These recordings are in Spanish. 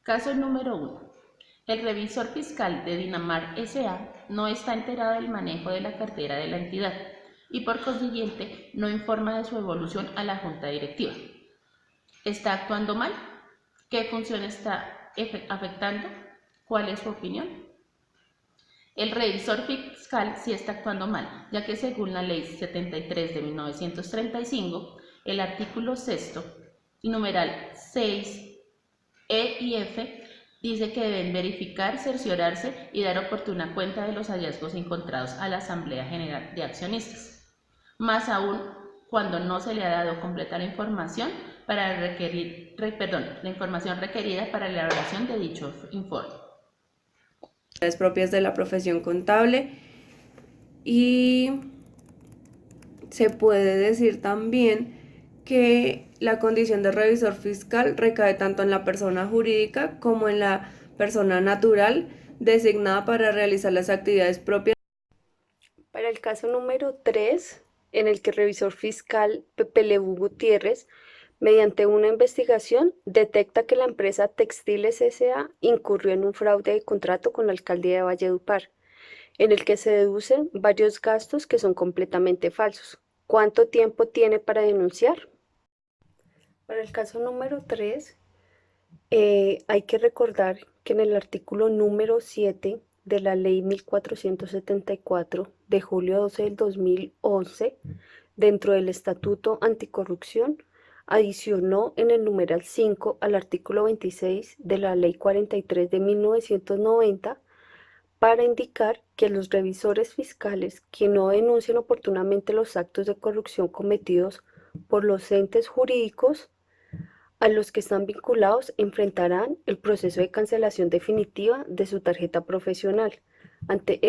Caso número 1. El revisor fiscal de Dinamar S.A. no está enterado del manejo de la cartera de la entidad y por consiguiente no informa de su evolución a la junta directiva. ¿Está actuando mal? ¿Qué función está afectando? ¿Cuál es su opinión? El revisor fiscal sí está actuando mal, ya que según la Ley 73 de 1935, el artículo 6 y numeral 6 E y F dice que deben verificar, cerciorarse y dar oportuna cuenta de los hallazgos encontrados a la Asamblea General de Accionistas, más aún cuando no se le ha dado completa la información la información requerida para la elaboración de dicho informe. Propias de la profesión contable, y se puede decir también que la condición de revisor fiscal recae tanto en la persona jurídica como en la persona natural designada para realizar las actividades propias. Para el caso número 3, en el que el revisor fiscal Pepe Lebu Gutiérrez, mediante una investigación, detecta que la empresa Textiles S.A. incurrió en un fraude de contrato con la alcaldía de Valledupar, en el que se deducen varios gastos que son completamente falsos. ¿Cuánto tiempo tiene para denunciar? Para el caso número 3, hay que recordar que en el artículo número 7 de la Ley 1474 de julio 12 del 2011, dentro del Estatuto Anticorrupción, adicionó en el numeral 5 al artículo 26 de la Ley 43 de 1990 para indicar que los revisores fiscales que no denuncien oportunamente los actos de corrupción cometidos por los entes jurídicos a los que están vinculados enfrentarán el proceso de cancelación definitiva de su tarjeta profesional. Ante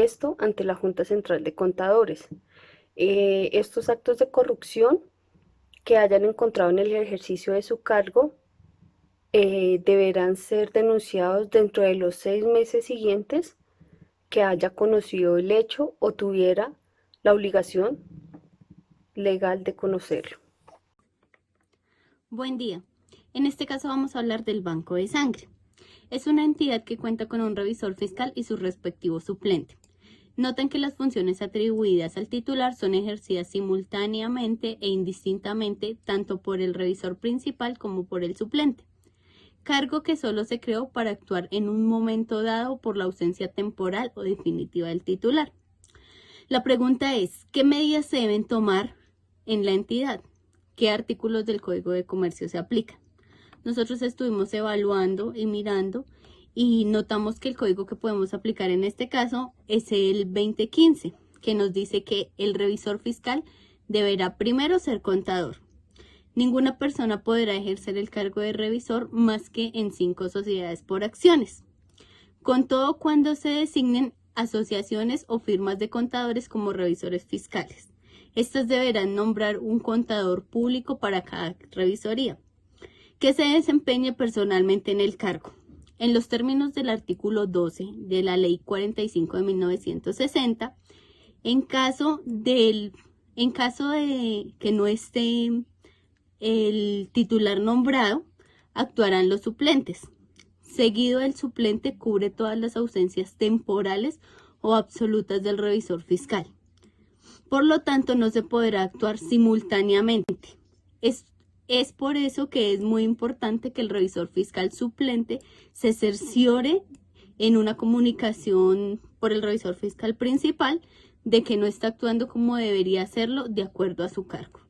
la Junta Central de Contadores. Estos actos de corrupción que hayan encontrado en el ejercicio de su cargo deberán ser denunciados dentro de los 6 meses siguientes que haya conocido el hecho o tuviera la obligación legal de conocerlo. Buen día. En este caso vamos a hablar del Banco de Sangre. Es una entidad que cuenta con un revisor fiscal y su respectivo suplente. Noten que las funciones atribuidas al titular son ejercidas simultáneamente e indistintamente tanto por el revisor principal como por el suplente, cargo que solo se creó para actuar en un momento dado por la ausencia temporal o definitiva del titular. La pregunta es, ¿qué medidas se deben tomar en la entidad? ¿Qué artículos del Código de Comercio se aplican? Nosotros estuvimos evaluando y mirando y notamos que el código que podemos aplicar en este caso es el 2015, que nos dice que el revisor fiscal deberá primero ser contador. Ninguna persona podrá ejercer el cargo de revisor más que en 5 sociedades por acciones. Con todo, cuando se designen asociaciones o firmas de contadores como revisores fiscales. Estas deberán nombrar un contador público para cada revisoría, que se desempeñe personalmente en el cargo, en los términos del artículo 12 de la Ley 45 de 1960, en caso de que no esté el titular nombrado, actuarán los suplentes. Seguido, el suplente cubre todas las ausencias temporales o absolutas del revisor fiscal. Por lo tanto, no se podrá actuar simultáneamente. Es por eso que es muy importante que el revisor fiscal suplente se cerciore en una comunicación por el revisor fiscal principal de que no está actuando como debería hacerlo de acuerdo a su cargo.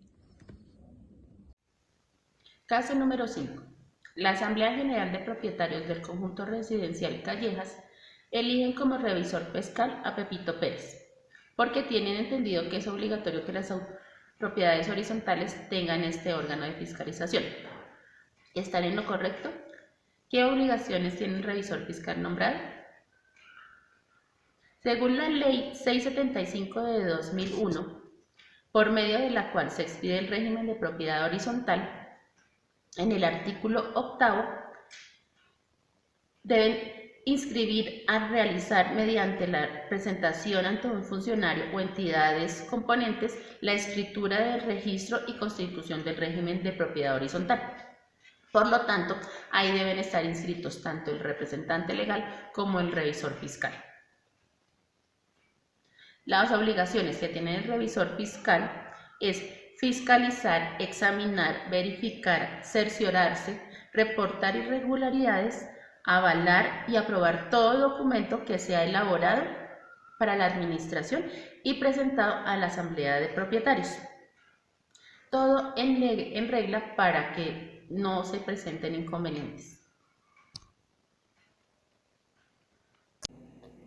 Caso número 5. La Asamblea General de Propietarios del Conjunto Residencial Callejas eligen como revisor fiscal a Pepito Pérez, porque tienen entendido que es obligatorio que las propiedades horizontales tengan este órgano de fiscalización. ¿Están en lo correcto? ¿Qué obligaciones tiene el revisor fiscal nombrado? Según la Ley 675 de 2001, por medio de la cual se expide el régimen de propiedad horizontal, en el artículo 8 deben inscribir a realizar mediante la presentación ante un funcionario o entidades componentes la escritura del registro y constitución del régimen de propiedad horizontal. Por lo tanto, ahí deben estar inscritos tanto el representante legal como el revisor fiscal. Las obligaciones que tiene el revisor fiscal es fiscalizar, examinar, verificar, cerciorarse, reportar irregularidades, avalar y aprobar todo documento que sea elaborado para la administración y presentado a la asamblea de propietarios. Todo en regla para que no se presenten inconvenientes.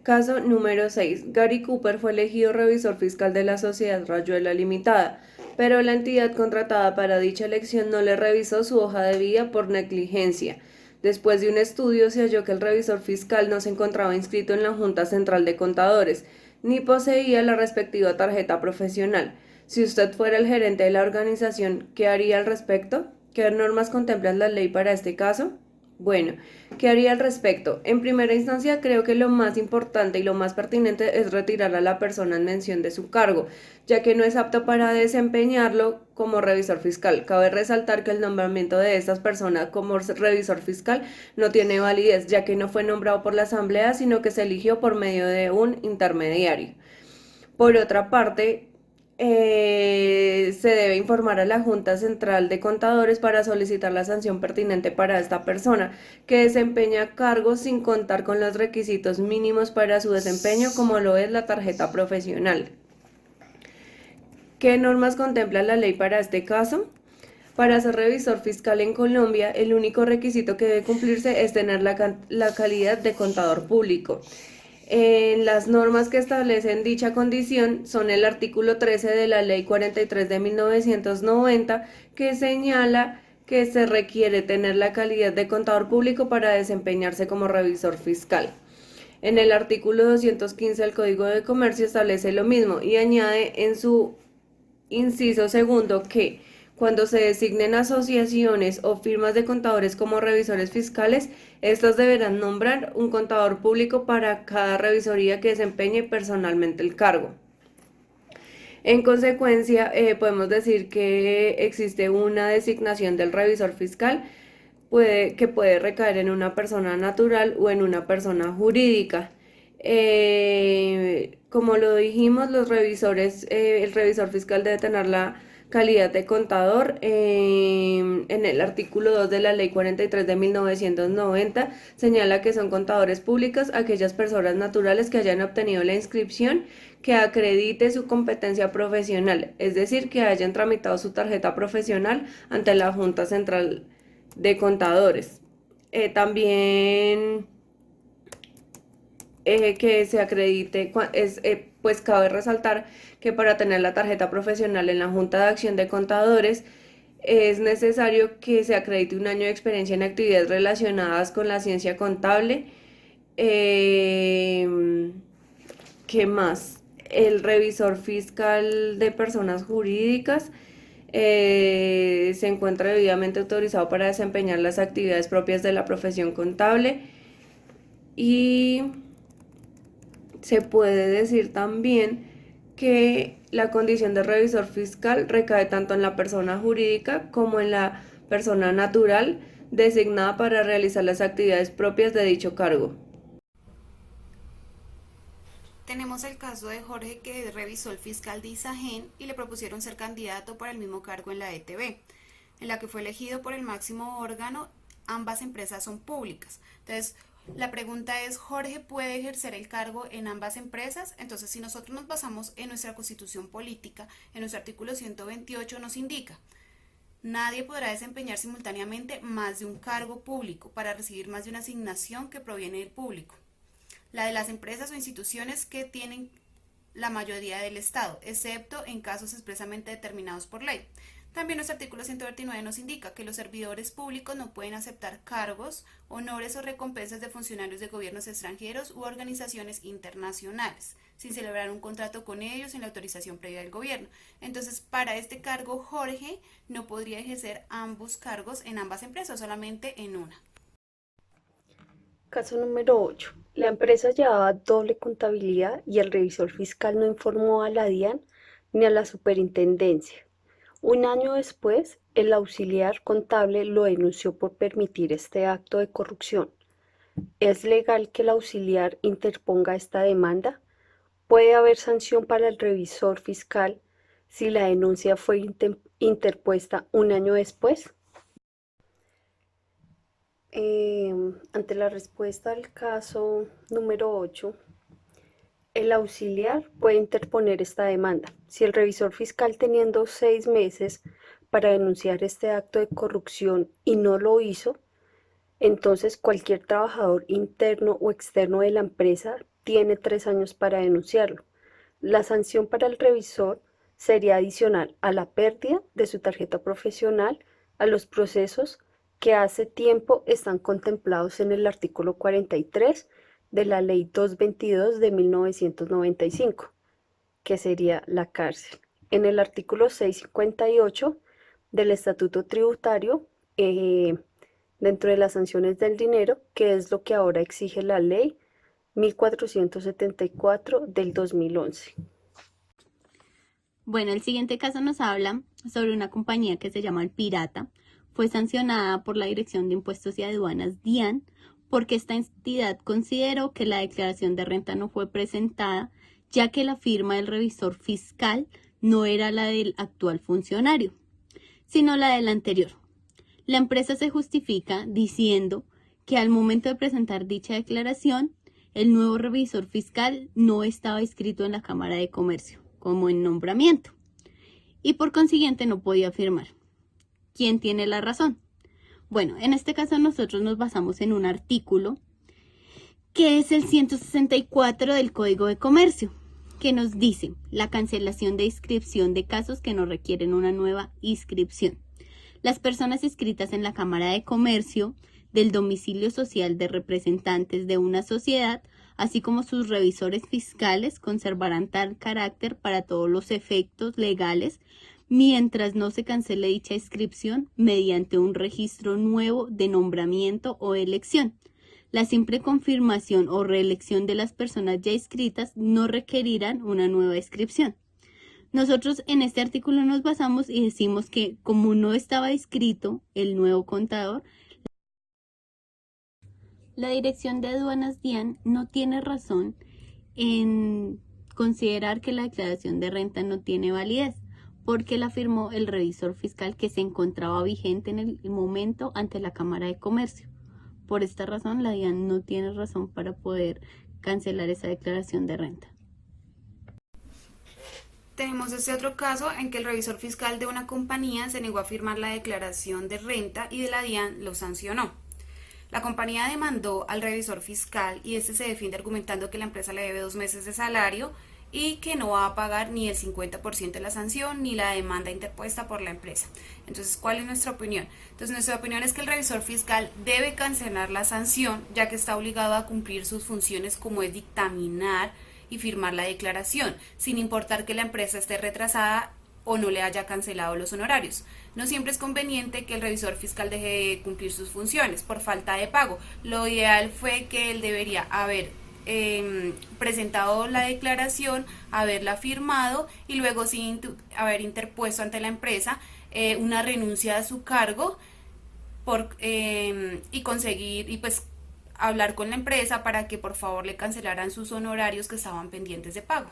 Caso número 6. Gary Cooper fue elegido revisor fiscal de la sociedad Rayuela Limitada, pero la entidad contratada para dicha elección no le revisó su hoja de vida por negligencia. Después de un estudio se halló que el revisor fiscal no se encontraba inscrito en la Junta Central de Contadores, ni poseía la respectiva tarjeta profesional. Si usted fuera el gerente de la organización, ¿qué haría al respecto? ¿Qué normas contempla la ley para este caso? Bueno, ¿qué haría al respecto? En primera instancia, creo que lo más importante y lo más pertinente es retirar a la persona en mención de su cargo, ya que no es apto para desempeñarlo como revisor fiscal. Cabe resaltar que el nombramiento de estas personas como revisor fiscal no tiene validez, ya que no fue nombrado por la Asamblea, sino que se eligió por medio de un intermediario. Por otra parte, se debe informar a la Junta Central de Contadores para solicitar la sanción pertinente para esta persona que desempeña cargos sin contar con los requisitos mínimos para su desempeño, como lo es la tarjeta profesional. ¿Qué normas contempla la ley para este caso? Para ser revisor fiscal en Colombia, el único requisito que debe cumplirse es tener la calidad de contador público. Las normas que establecen dicha condición son el artículo 13 de la Ley 43 de 1990, que señala que se requiere tener la calidad de contador público para desempeñarse como revisor fiscal. En el artículo 215 del Código de Comercio establece lo mismo y añade en su inciso segundo que cuando se designen asociaciones o firmas de contadores como revisores fiscales, estos deberán nombrar un contador público para cada revisoría que desempeñe personalmente el cargo. En consecuencia, podemos decir que existe una designación del revisor fiscal que puede recaer en una persona natural o en una persona jurídica. Como lo dijimos, el revisor fiscal debe tener la calidad de contador. En el artículo 2 de la Ley 43 de 1990 señala que son contadores públicos aquellas personas naturales que hayan obtenido la inscripción que acredite su competencia profesional, es decir, que hayan tramitado su tarjeta profesional ante la Junta Central de Contadores. También que se acredite, pues cabe resaltar que para tener la tarjeta profesional en la Junta de Acción de Contadores es necesario que se acredite un año de experiencia en actividades relacionadas con la ciencia contable. ¿Qué más? El revisor fiscal de personas jurídicas se encuentra debidamente autorizado para desempeñar las actividades propias de la profesión contable y se puede decir también que la condición de revisor fiscal recae tanto en la persona jurídica como en la persona natural designada para realizar las actividades propias de dicho cargo. Tenemos el caso de Jorge, que es revisor fiscal de Isagen y le propusieron ser candidato para el mismo cargo en la ETB, en la que fue elegido por el máximo órgano. Ambas empresas son públicas. Entonces, la pregunta es, ¿Jorge puede ejercer el cargo en ambas empresas? Entonces, si nosotros nos basamos en nuestra Constitución política, en nuestro artículo 128 nos indica: nadie podrá desempeñar simultáneamente más de un cargo público para recibir más de una asignación que proviene del público. La de las empresas o instituciones que tienen la mayoría del Estado, excepto en casos expresamente determinados por ley. También nuestro artículo 129 nos indica que los servidores públicos no pueden aceptar cargos, honores o recompensas de funcionarios de gobiernos extranjeros u organizaciones internacionales, sin celebrar un contrato con ellos sin la autorización previa del gobierno. Entonces, para este cargo, Jorge no podría ejercer ambos cargos en ambas empresas, solamente en una. Caso número 8. La empresa llevaba doble contabilidad y el revisor fiscal no informó a la DIAN ni a la superintendencia. Un año después, el auxiliar contable lo denunció por permitir este acto de corrupción. ¿Es legal que el auxiliar interponga esta demanda? ¿Puede haber sanción para el revisor fiscal si la denuncia fue interpuesta un año después? Ante la respuesta al caso número 8, el auxiliar puede interponer esta demanda. Si el revisor fiscal, teniendo 6 meses para denunciar este acto de corrupción y no lo hizo, entonces cualquier trabajador interno o externo de la empresa tiene 3 años para denunciarlo. La sanción para el revisor sería adicional a la pérdida de su tarjeta profesional, a los procesos que hace tiempo están contemplados en el artículo 43 de la Ley 222 de 1995, que sería la cárcel. En el artículo 658 del Estatuto Tributario, dentro de las sanciones del dinero, que es lo que ahora exige la Ley 1474 del 2011. Bueno, el siguiente caso nos habla sobre una compañía que se llama El Pirata. Fue sancionada por la Dirección de Impuestos y Aduanas, DIAN, porque esta entidad consideró que la declaración de renta no fue presentada, ya que la firma del revisor fiscal no era la del actual funcionario, sino la del anterior. La empresa se justifica diciendo que al momento de presentar dicha declaración, el nuevo revisor fiscal no estaba inscrito en la Cámara de Comercio como en nombramiento y por consiguiente no podía firmar. ¿Quién tiene la razón? Bueno, en este caso nosotros nos basamos en un artículo que es el 164 del Código de Comercio, que nos dice la cancelación de inscripción de casos que no requieren una nueva inscripción. Las personas inscritas en la Cámara de Comercio del domicilio social de representantes de una sociedad, así como sus revisores fiscales, conservarán tal carácter para todos los efectos legales mientras no se cancele dicha inscripción mediante un registro nuevo de nombramiento o elección. La simple confirmación o reelección de las personas ya inscritas no requerirán una nueva inscripción. Nosotros en este artículo nos basamos y decimos que como no estaba inscrito el nuevo contador, la Dirección de Aduanas DIAN no tiene razón en considerar que la declaración de renta no tiene validez, porque la firmó el revisor fiscal que se encontraba vigente en el momento ante la Cámara de Comercio. Por esta razón, la DIAN no tiene razón para poder cancelar esa declaración de renta. Tenemos este otro caso en que el revisor fiscal de una compañía se negó a firmar la declaración de renta y de la DIAN lo sancionó. La compañía demandó al revisor fiscal y este se defiende argumentando que la empresa le debe 2 meses de salario y que no va a pagar ni el 50% de la sanción ni la demanda interpuesta por la empresa. Entonces, ¿cuál es nuestra opinión? Entonces, nuestra opinión es que el revisor fiscal debe cancelar la sanción, ya que está obligado a cumplir sus funciones como es dictaminar y firmar la declaración, sin importar que la empresa esté retrasada o no le haya cancelado los honorarios. No siempre es conveniente que el revisor fiscal deje de cumplir sus funciones por falta de pago. Lo ideal fue que él debería haber presentado la declaración, haberla firmado y luego sí haber interpuesto ante la empresa una renuncia a su cargo y conseguir y pues hablar con la empresa para que por favor le cancelaran sus honorarios que estaban pendientes de pago.